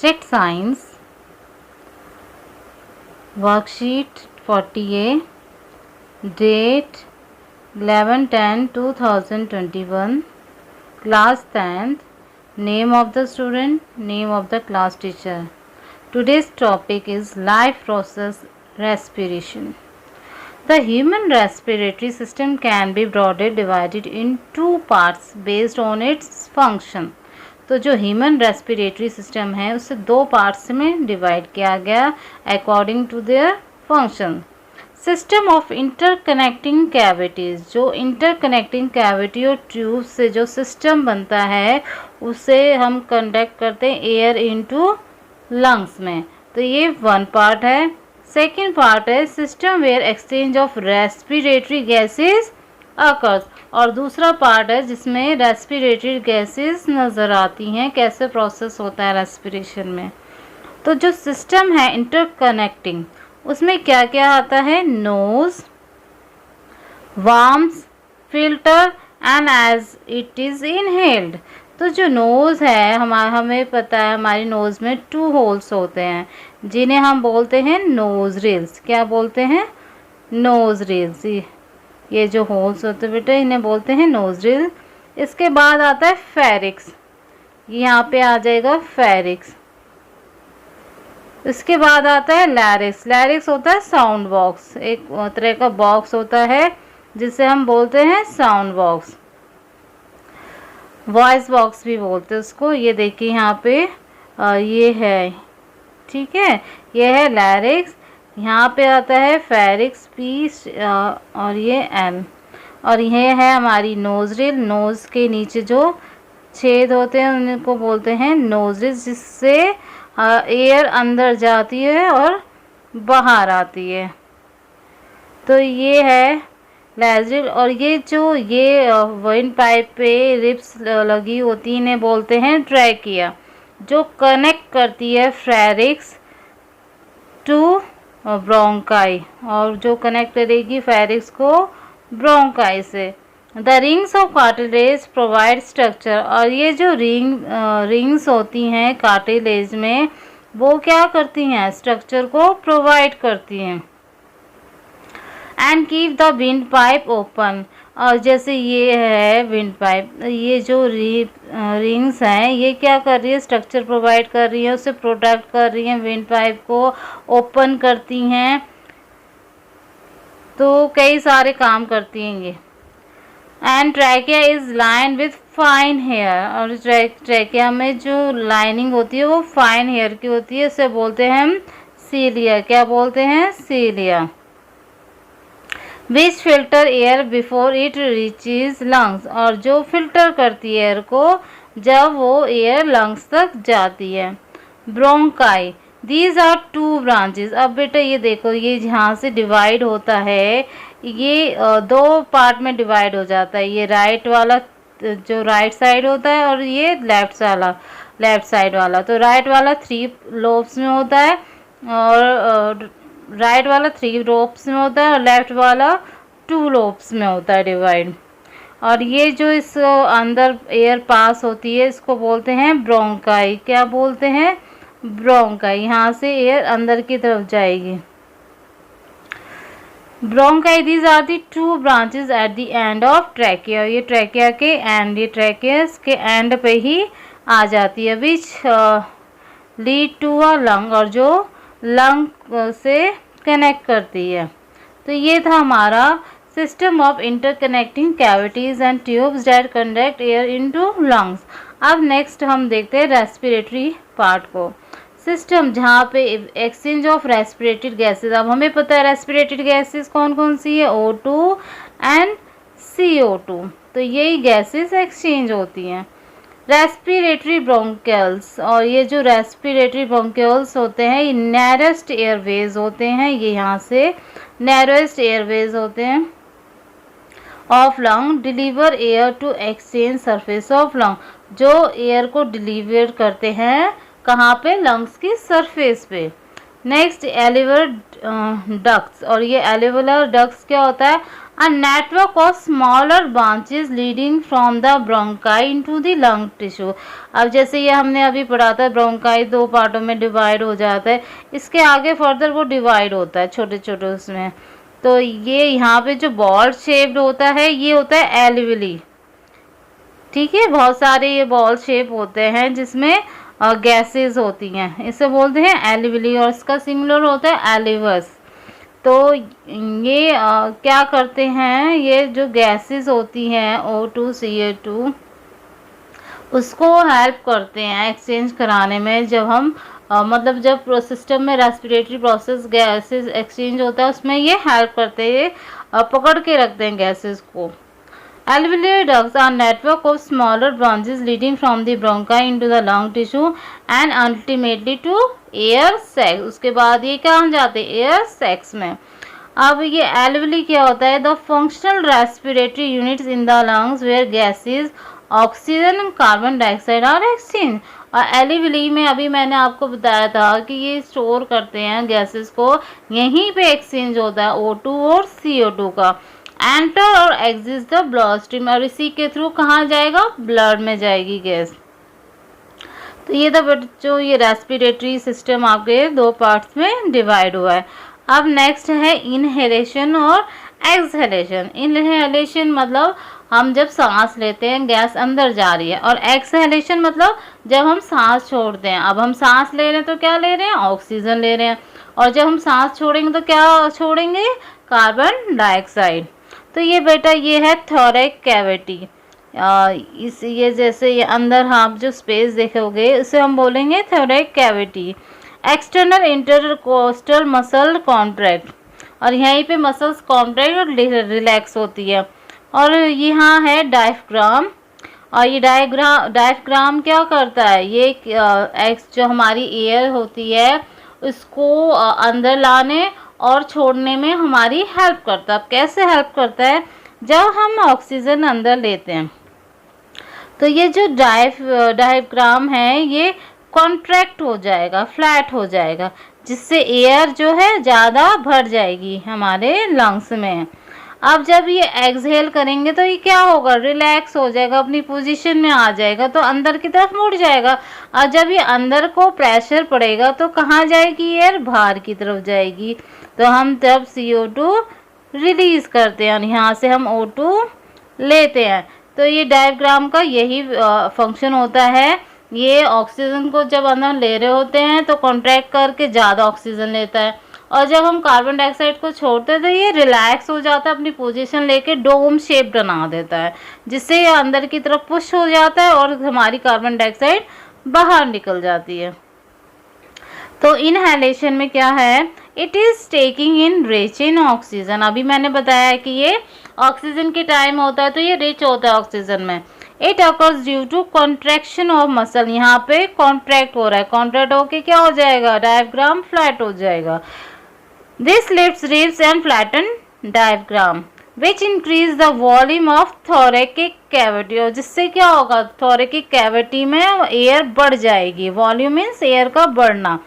State Science Worksheet 40A, Date 11/10/2021, Class 10th, Name of the student, Name of the class teacher. Today's topic is life process respiration. The human respiratory system can be broadly divided in two parts based on its function. तो जो human respiratory system है उसे दो parts में divide किया गया according to their function. System of interconnecting cavities, जो interconnecting cavity और ट्यूब से जो सिस्टम बनता है उसे हम कंडक्ट करते हैं एयर इनटू लंग्स में. तो ये वन पार्ट है. सेकेंड पार्ट है system where exchange of respiratory gases occurs, और दूसरा पार्ट है जिसमें रेस्पिरेटरी गैसेस नज़र आती हैं, कैसे प्रोसेस होता है रेस्पिरेशन में. तो जो सिस्टम है इंटरकनेक्टिंग उसमें क्या क्या आता है, nose, warms, filter and as it is inhaled. तो जो नोज़ है हमें पता है हमारी नोज़ में 2 होल्स होते हैं जिन्हें हम बोलते हैं नोज रिल्स. क्या बोलते हैं, नोज रिल्स. ये जो होल्स होते हैं बेटा इन्हें बोलते हैं नोज रिल. इसके बाद आता है फेरिक्स, यहाँ पे आ जाएगा फेरिक्स. इसके बाद आता है लैरिक्स. लैरिक्स होता है साउंड बॉक्स, एक तरह का बॉक्स होता है जिसे हम बोलते हैं साउंड बॉक्स, वॉइस बॉक्स भी बोलते हैं उसको. ये देखिए यहाँ पे ये है, ठीक है, ये है लैरिक्स. यहाँ पे आता है फेरिक्स, पीस और ये एल. और ये है हमारी नोज रिल. नोज़ के नीचे जो छेद होते हैं उनको बोलते हैं नोज रिल, जिससे एयर अंदर जाती है और बाहर आती है. तो ये है लैजरिल. और ये जो ये वाइन पाइप पे रिब्स लगी होती हैं इन्हें बोलते हैं ट्रैकिया, जो कनेक्ट करती है फेरिक्स टू ब्रोंकाई, और जो कनेक्ट करेगी फेरिक्स को ब्रोंकाई से. The rings of cartilage provide structure. और ये जो रिंग्स होती हैं कार्टिलेज में वो क्या करती हैं, स्ट्रक्चर को प्रोवाइड करती हैं. And keep the wind pipe open. और जैसे ये है विंड पाइप, ये जो रिंग्स हैं ये क्या कर रही है, स्ट्रक्चर प्रोवाइड कर रही है, उसे प्रोटेक्ट कर रही हैं, विंड पाइप को ओपन करती हैं. तो कई सारे काम करती हैं ये. And trachea is line with fine hair. और ट्रैकिया में जो लाइनिंग होती है वो फाइन हेयर की होती है, इसे बोलते हैं हम सीलिया. क्या बोलते हैं, cilia. Which filter air before it reaches lungs. और जो फिल्टर करती है एयर को जब वो एयर लंग्स तक जाती है. Bronchi, these are 2 branches. अब बेटा ये देखो, ये जहाँ से डिवाइड होता है ये 2 पार्ट में डिवाइड हो जाता है. ये राइट वाला जो राइट साइड होता है और ये लेफ्ट साइड वाला. तो राइट वाला 3 लोब्स में होता है और राइट वाला 3 लोब्स में होता है और लेफ्ट वाला 2 लोब्स में होता है डिवाइड. और ये जो इस अंदर एयर पास होती है इसको बोलते हैं ब्रोंकाई. क्या बोलते हैं, ब्रोंकाई. यहाँ से एयर अंदर की तरफ जाएगी. Bronchi, these are the 2 branches at the end of trachea. ये ट्रैकिया के एंड, ये ट्रैकियस के एंड पे ही आ जाती है. Which lead to a lung. और जो लंग से कनेक्ट करती है. तो ये था हमारा system of interconnecting cavities and tubes that conduct air into lungs. अब नेक्स्ट हम देखते हैं रेस्पिरेटरी पार्ट को. सिस्टम जहाँ पे एक्सचेंज ऑफ रेस्पिरेटरी गैसेस. अब हमें पता है रेस्पिरेटरी गैसेस कौन कौन सी है, O2 एंड CO2. तो यही गैसेस एक्सचेंज होती हैं. Respiratory bronchioles. और ये जो रेस्पिरेटरी ब्रोंकियल्स होते हैं ये नैरेस्ट एयरवेज होते हैं. ये यहाँ से नैरोएस्ट एयरवेज होते हैं of lung. Deliver air to exchange surface of lung. जो एयर को डिलीवर करते हैं कहाँ पे, लंग्स की सरफेस पे. Next alveolar ducts. और ये एलिवुलर डक्ट्स क्या होता है, A network of smaller branches leading from the bronchi into the lung tissue। अब जैसे ये हमने अभी पढ़ा था ब्रोंकाई 2 पार्टों में डिवाइड हो जाता है, इसके आगे फर्दर वो डिवाइड होता है छोटे छोटे उसमें। तो ये यहाँ पे जो बॉल शेप्ड होता है ये होता है एल्विली। ठीक है, बहुत सारे ये बॉल शेप होते हैं जिसमें गैसेस होती हैं, इसे बोलते हैं एल्विली और इसका सिंगुलर होता है एलिवस। तो ये क्या करते हैं, ये जो गैसेस होती हैं O2 CO2 उसको हेल्प करते हैं एक्सचेंज कराने में। जब हम मतलब जब सिस्टम में रेस्पिरेटरी प्रोसेस गैसेस एक्सचेंज होता है उसमें ये हेल्प करते हैं, पकड़ के रखते हैं गैसेस को। Alveolar ducts are network of smaller branches leading from the bronchi into the lung tissue and ultimately to air sacs। उसके बाद ये कहाँ जाते हैं, एयर सैक्स में। अब ये alveoli क्या होता है, the functional respiratory units in the lungs where gases oxygen and carbon dioxide are exchange. और alveoli में अभी मैंने आपको बताया था कि ये स्टोर करते हैं गैसेस को, यहीं पे एक्सचेंज होता है O2 और CO2 का। एंटर और एग्जिट द ब्लड स्ट्रीम, और इसी के थ्रू कहाँ जाएगा, ब्लड में जाएगी गैस। तो ये था बच्चों ये रेस्पिरेटरी सिस्टम आपके 2 पार्ट्स में डिवाइड हुआ है। अब नेक्स्ट है इनहेलेशन और एक्सहेलेशन। इनहेलेशन मतलब हम जब सांस लेते हैं गैस अंदर जा रही है, और एक्सहेलेशन मतलब जब हम सांस छोड़ते हैं। अब हम सांस ले रहे हैं तो क्या ले रहे हैं, ऑक्सीजन ले रहे हैं, और जब हम सांस छोड़ेंगे तो क्या छोड़ेंगे, कार्बन डाइऑक्साइड। तो ये बेटा ये है थोरैक कैविटी। इस ये जैसे ये अंदर आप जो स्पेस देखोगे इसे हम बोलेंगे thoracic cavity. External intercostal muscle contract, और यहीं पे मसल्स कॉन्ट्रैक्ट और रिलैक्स होती है। और यहाँ है डायफ्राम, और ये डायफ्राम क्या करता है, ये जो हमारी एयर होती है उसको अंदर लाने और छोड़ने में हमारी हेल्प करता है। अब कैसे हेल्प करता है, जब हम ऑक्सीजन अंदर लेते हैं तो ये जो डायफ्राम है ये कॉन्ट्रैक्ट हो जाएगा, फ्लैट हो जाएगा, जिससे एयर जो है ज़्यादा भर जाएगी हमारे लंग्स में। अब जब ये एक्सहेल करेंगे तो ये क्या होगा, रिलैक्स हो जाएगा, अपनी पोजीशन में आ जाएगा, तो अंदर की तरफ मुड़ जाएगा। और जब ये अंदर को प्रेशर पड़ेगा तो कहाँ जाएगी एयर, बाहर की तरफ जाएगी। तो हम तब CO2 रिलीज करते हैं और यहाँ से हम O2 लेते हैं। तो ये डायफ्राम का यही फंक्शन होता है। ये ऑक्सीजन को जब अंदर ले रहे होते हैं तो कॉन्ट्रैक्ट करके ज़्यादा ऑक्सीजन लेता है, और जब हम कार्बन डाइऑक्साइड को छोड़ते हैं तो ये रिलैक्स हो जाता है, अपनी पोजीशन लेके डोम शेप बना देता है, जिससे ये अंदर की तरफ पुश हो जाता है और हमारी कार्बन डाइऑक्साइड बाहर निकल जाती है। तो इनहेलेशन में क्या है, it is taking in rich in oxygen. अभी मैंने बताया है कि ये ऑक्सीजन के टाइम होता है तो ये रिच होता है ऑक्सीजन में। It occurs due to contraction of muscle, यहाँ पे कॉन्ट्रैक्ट हो रहा है, कॉन्ट्रैक्ट होके क्या हो जाएगा, डायफ्राम फ्लैट हो जाएगा। This lifts ribs and flatten diaphragm which increase the volume of thoracic cavity, और जिससे क्या होगा, थोरैकिक कैविटी में एयर बढ़ जाएगी, वॉल्यूम मीन्स एयर का बढ़ना।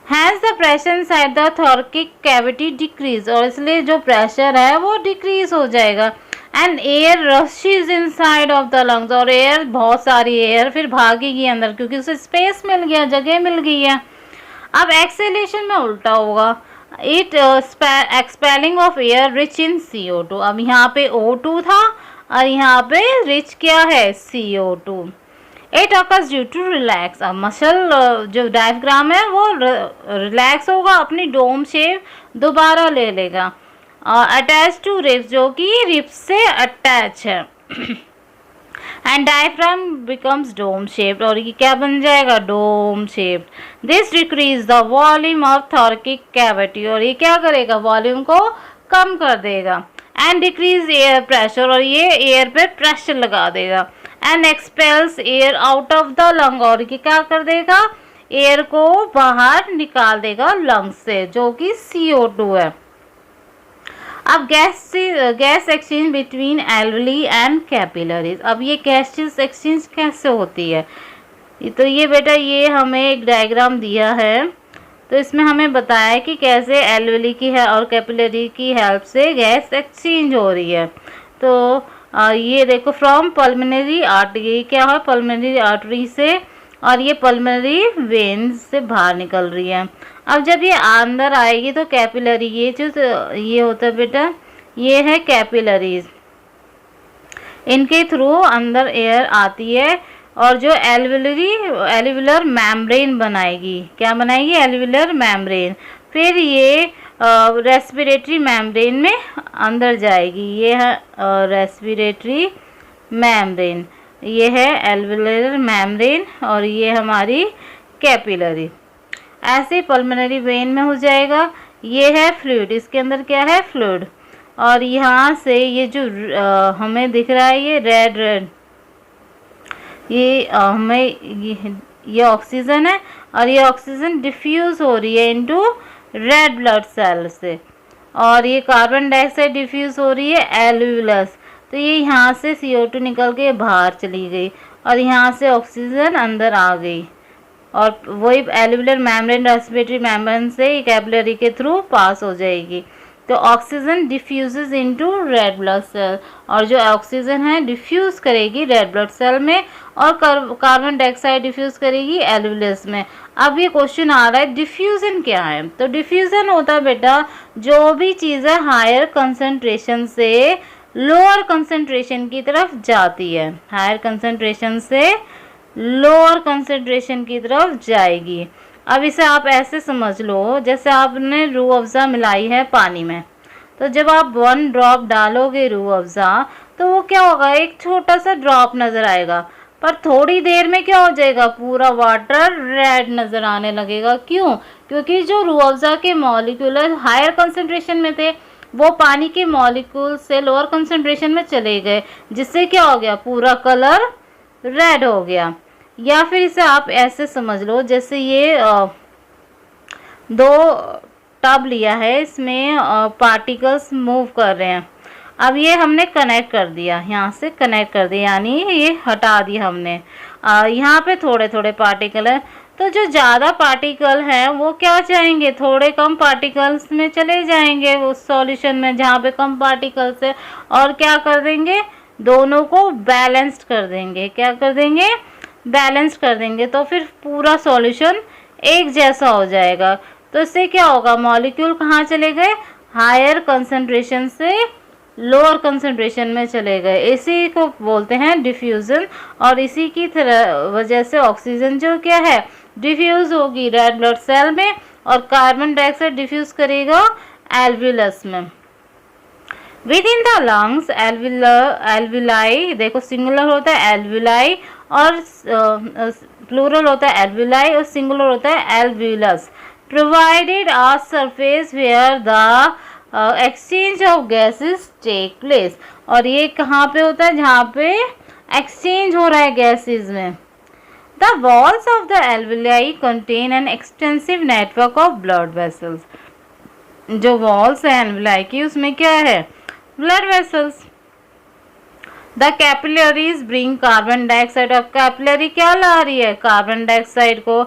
Hence the pressure inside the thoracic cavity decrease, और इसलिए जो प्रेशर है वो डिक्रीज हो जाएगा। And air rushes inside of the lungs, और एयर बहुत सारी एयर फिर भागेगी अंदर क्योंकि उसे स्पेस मिल गया, जगह मिल गई है। अब एक्सेलेशन में उल्टा होगा, it expelling of air rich in CO2। अब यहाँ पे O2 था और यहाँ पे रिच क्या है, CO2। It occurs due to relax, अब मसल जो डायफ्राम है वो रिलैक्स होगा, अपनी डोम शेप दोबारा ले लेगा। अटैच टू रिब्स, जो कि रिब्स से अटैच है, and diaphragm becomes dome shaped, और ये क्या बन जाएगा, dome shaped. This decrease the volume of thoracic cavity, और ये क्या करेगा, वॉल्यूम को कम कर देगा। एंड डिक्रीज एयर प्रेशर, और ये एयर पे प्रेशर लगा देगा। And expels air out of the lung, और ये क्या कर देगा, एयर को बाहर निकाल देगा लंग से, जो कि CO2 है। अब gas exchange between alveoli and capillaries. अब ये गैसेस एक्सचेंज कैसे होती है, तो ये बेटा ये हमें एक डायग्राम दिया है। तो इसमें हमें बताया है कि कैसे एल्वेली की है और कैपिलरी की हेल्प से गैस एक्सचेंज हो रही है। तो ये देखो फ्रॉम पल्मोनरी आर्टरी, क्या है पल्मोनरी आर्टरी से, और ये पल्मोनरी वेन्स से बाहर निकल रही है। अब जब ये अंदर आएगी तो कैपिलरी, ये जो ये होता है बेटा, ये है कैपिलरीज, इनके थ्रू अंदर एयर आती है और जो एल्विलर मेम्ब्रेन बनाएगी, क्या बनाएगी, एल्विलर मेम्ब्रेन, फिर ये रेस्पिरेटरी मेम्ब्रेन में अंदर जाएगी। ये है रेस्पिरेटरी मेम्ब्रेन, ये है एल्विलर मेम्ब्रेन और ये हमारी कैपिलरी। ऐसे पल्मोनरी वेन में हो जाएगा। ये है फ्लूइड, इसके अंदर क्या है, फ्लूइड, और यहाँ से ये जो हमें दिख रहा है ये रेड, ये हमें ये ऑक्सीजन है और ये ऑक्सीजन डिफ्यूज़ हो रही है इनटू रेड ब्लड सेल से, और ये कार्बन डाइऑक्साइड डिफ्यूज़ हो रही है एल्वियोलस, तो ये यहाँ से CO2 निकल के बाहर चली गई और यहाँ से ऑक्सीजन अंदर आ गई, और वही एल्वियोलर मेम्ब्रेन रेस्पिरेटरी मेम्ब्रेन से कैपिलरी के थ्रू पास हो जाएगी। तो oxygen diffuses into red blood cell, और जो ऑक्सीजन है डिफ्यूज़ करेगी रेड ब्लड सेल में और कार्बन डाइऑक्साइड डिफ्यूज़ करेगी एल्वियोलस में। अब ये क्वेश्चन आ रहा है डिफ्यूज़न क्या है, तो डिफ्यूज़न होता है बेटा जो भी चीज़ें हायर कंसंट्रेशन से लोअर कंसंट्रेशन की तरफ जाती है, हायर कंसंट्रेशन से लोअर कंसंट्रेशन की तरफ जाएगी। अब इसे आप ऐसे समझ लो, जैसे आपने रूह अफ़ज़ा मिलाई है पानी में, तो जब आप 1 ड्रॉप डालोगे रूह अफ़ज़ा तो वो क्या होगा, एक छोटा सा ड्रॉप नज़र आएगा, पर थोड़ी देर में क्या हो जाएगा, पूरा वाटर रेड नज़र आने लगेगा। क्यों? क्योंकि जो रूह अफ़ज़ा के मॉलिक्यूल हायर कंसंट्रेशन में थे वो पानी के मॉलिक्यूल से लोअर कंसंट्रेशन में चले गए, जिससे क्या हो गया, पूरा कलर रेड हो गया। या फिर इसे आप ऐसे समझ लो, जैसे ये 2 टब लिया है, इसमें पार्टिकल्स मूव कर रहे हैं। अब ये हमने कनेक्ट कर दिया, यहाँ से कनेक्ट कर दिया, यानी ये हटा दिया हमने। यहाँ पे थोड़े थोड़े पार्टिकल हैं, तो जो ज़्यादा पार्टिकल हैं वो क्या जाएंगे, थोड़े कम पार्टिकल्स में चले जाएंगे उस सॉल्यूशन में जहाँ पे कम पार्टिकल्स है, और क्या कर देंगे, दोनों को बैलेंस्ड कर देंगे। क्या कर देंगे, बैलेंस कर देंगे, तो फिर पूरा सॉल्यूशन एक जैसा हो जाएगा। तो इससे क्या होगा, मॉलिक्यूल कहाँ चले गए, हायर कंसंट्रेशन से लोअर कंसंट्रेशन में चले गए। इसी को बोलते हैं डिफ्यूजन, और इसी की तरह वजह से ऑक्सीजन जो क्या है डिफ्यूज होगी रेड ब्लड सेल में, और कार्बन डाइऑक्साइड डिफ्यूज करेगा एल्वियोलस में। With in the lungs alveoli, देखो सिंगुलर होता है एल्विलाई और प्लूरल होता है एल्विलाई और सिंगुलर होता है alveolus, provided a surface where the exchange of gases take place. और ये कहाँ पे होता है, जहाँ पे एक्सचेंज हो रहा है गैसेस में। The walls of the alveoli contain an extensive network of blood vessels, जो वॉल्स है एल्विलाई की उसमें क्या है, blood vessels. The capillaries bring carbon dioxide, अब कैपिलरी क्या ला रही है, कार्बन डाइऑक्साइड को,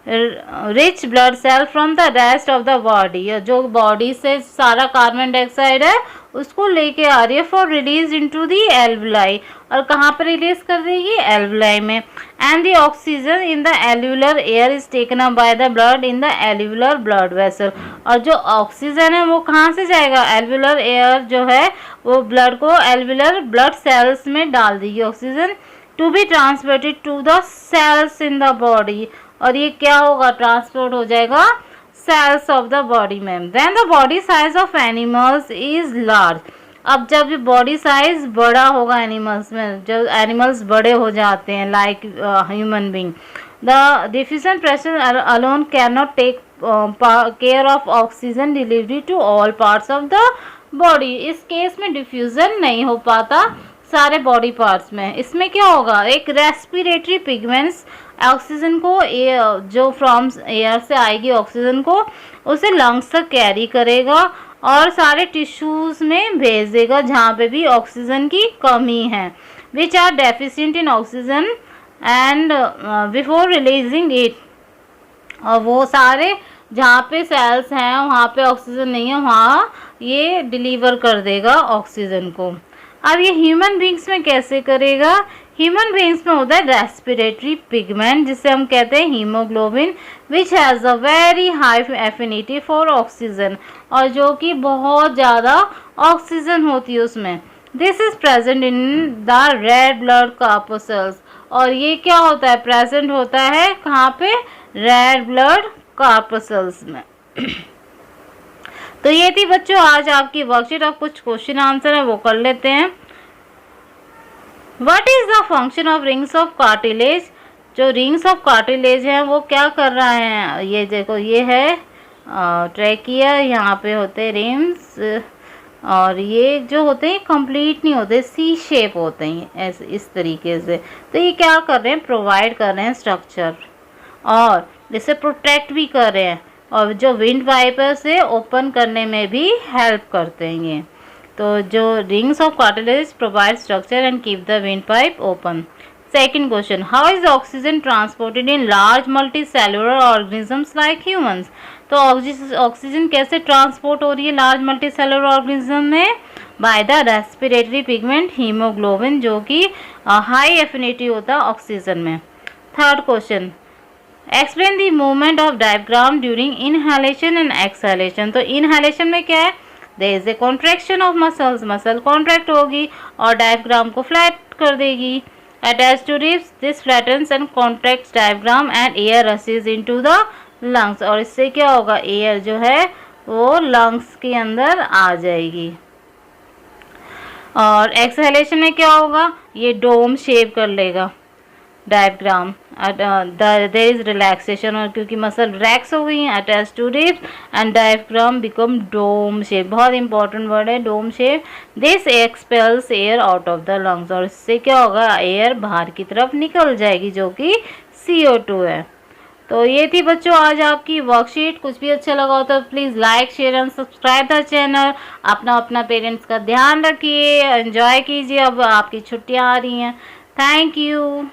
rich blood cell from the rest of the body, जो बॉडी से सारा कार्बन डाइऑक्साइड है उसको लेके आ रही है for release into the alveoli, और कहाँ पर रिलीज कर देगी, एल्विलाई में। And the oxygen in the alveolar air is taken up by the blood in the alveolar blood vessel, और जो ऑक्सीजन है वो कहाँ से जाएगा, एल्वियुलर एयर जो है वो ब्लड को एल्वियुलर ब्लड सेल्स में डाल देगी oxygen, to be transported to the cells in the body, और ये क्या होगा, ट्रांसपोर्ट हो जाएगा सेल्स ऑफ द बॉडी में। When the body size of animals is large, अब जब बॉडी साइज बड़ा होगा एनिमल्स में, जब एनिमल्स बड़े हो जाते हैं like human being, the diffusion pressure alone can not take care of oxygen delivery to all parts of the body. इस केस में डिफ्यूजन नहीं हो पाता सारे बॉडी पार्ट्स में। इसमें क्या होगा, एक रेस्पिरेटरी पिगमेंट्स ऑक्सीजन को जो फ्रॉम एयर से आएगी ऑक्सीजन को उसे लंग्स तक कैरी करेगा और सारे टिश्यूज़ में भेज देगा जहाँ पे भी ऑक्सीजन की कमी है, which are deficient in oxygen and before releasing it, और वो सारे जहाँ पे सेल्स हैं वहाँ पे ऑक्सीजन नहीं है, वहाँ ये डिलीवर कर देगा ऑक्सीजन को। अब ये ह्यूमन बींग्स में कैसे करेगा? ह्यूमन बींग्स में होता है रेस्पिरेटरी पिगमेंट, जिसे हम कहते हैं haemoglobin, which has a very high affinity for oxygen, और जो कि बहुत ज़्यादा ऑक्सीजन होती है उसमें। This is present in the red blood corpuscles, और ये क्या होता है? प्रेजेंट होता है कहाँ पे? रेड ब्लड कॉर्पस्कल्स में। तो ये थी बच्चों आज आपकी वर्कशीट। अब कुछ क्वेश्चन आंसर है वो कर लेते हैं। What is the function of rings of cartilage? जो रिंग्स ऑफ कार्टिलेज हैं वो क्या कर रहा है? ये देखो, ये है ट्रैकिया, यहाँ पे होते हैं रिम्स, और ये जो होते हैं कंप्लीट नहीं होते, सी शेप होते हैं ऐसे इस तरीके से। तो ये क्या कर रहे हैं? प्रोवाइड कर रहे हैं स्ट्रक्चर, और इसे प्रोटेक्ट भी कर रहे हैं, और जो विंड वाइपर से ओपन करने में भी हेल्प करते हैं ये। तो जो rings of cartilage provide structure and keep the wind pipe open. Second question, how is oxygen transported in large multi cellular organisms like humans? तो ऑक्सीजन कैसे ट्रांसपोर्ट हो रही है लार्ज मल्टी सेलुलर ऑर्गेनिज्म में? By the respiratory pigment haemoglobin, जो कि high affinity होता है ऑक्सीजन में। Third question, explain the movement of diaphragm during inhalation and exhalation. तो इनहेलेशन में क्या है? There is a contraction of muscles, muscle contract होगी और डायफ्राम को फ्लैट कर देगी। Attach to ribs, this flattens and contracts diaphragm and air rushes into the lungs, और इससे क्या होगा? एयर जो है वो लंग्स के अंदर आ जाएगी। और एक्सहेलेशन में क्या होगा? ये डोम शेप कर लेगा डायफ्राम, देयर इज रिलैक्सेशन, और क्योंकि मसल रिलैक्स हो गई हैं, attach to ribs and diaphragm become dome shape. बहुत इंपॉर्टेंट वर्ड है dome shape. This expels air out of the lungs, और इससे क्या होगा? एयर बाहर की तरफ निकल जाएगी, जो कि CO2 है। तो ये थी बच्चों आज आपकी वर्कशीट। कुछ भी अच्छा लगा हो तो please like, share and subscribe the channel. अपना पेरेंट्स का ध्यान रखिए, एंजॉय कीजिए। अब आपकी छुट्टियां आ रही हैं। Thank you.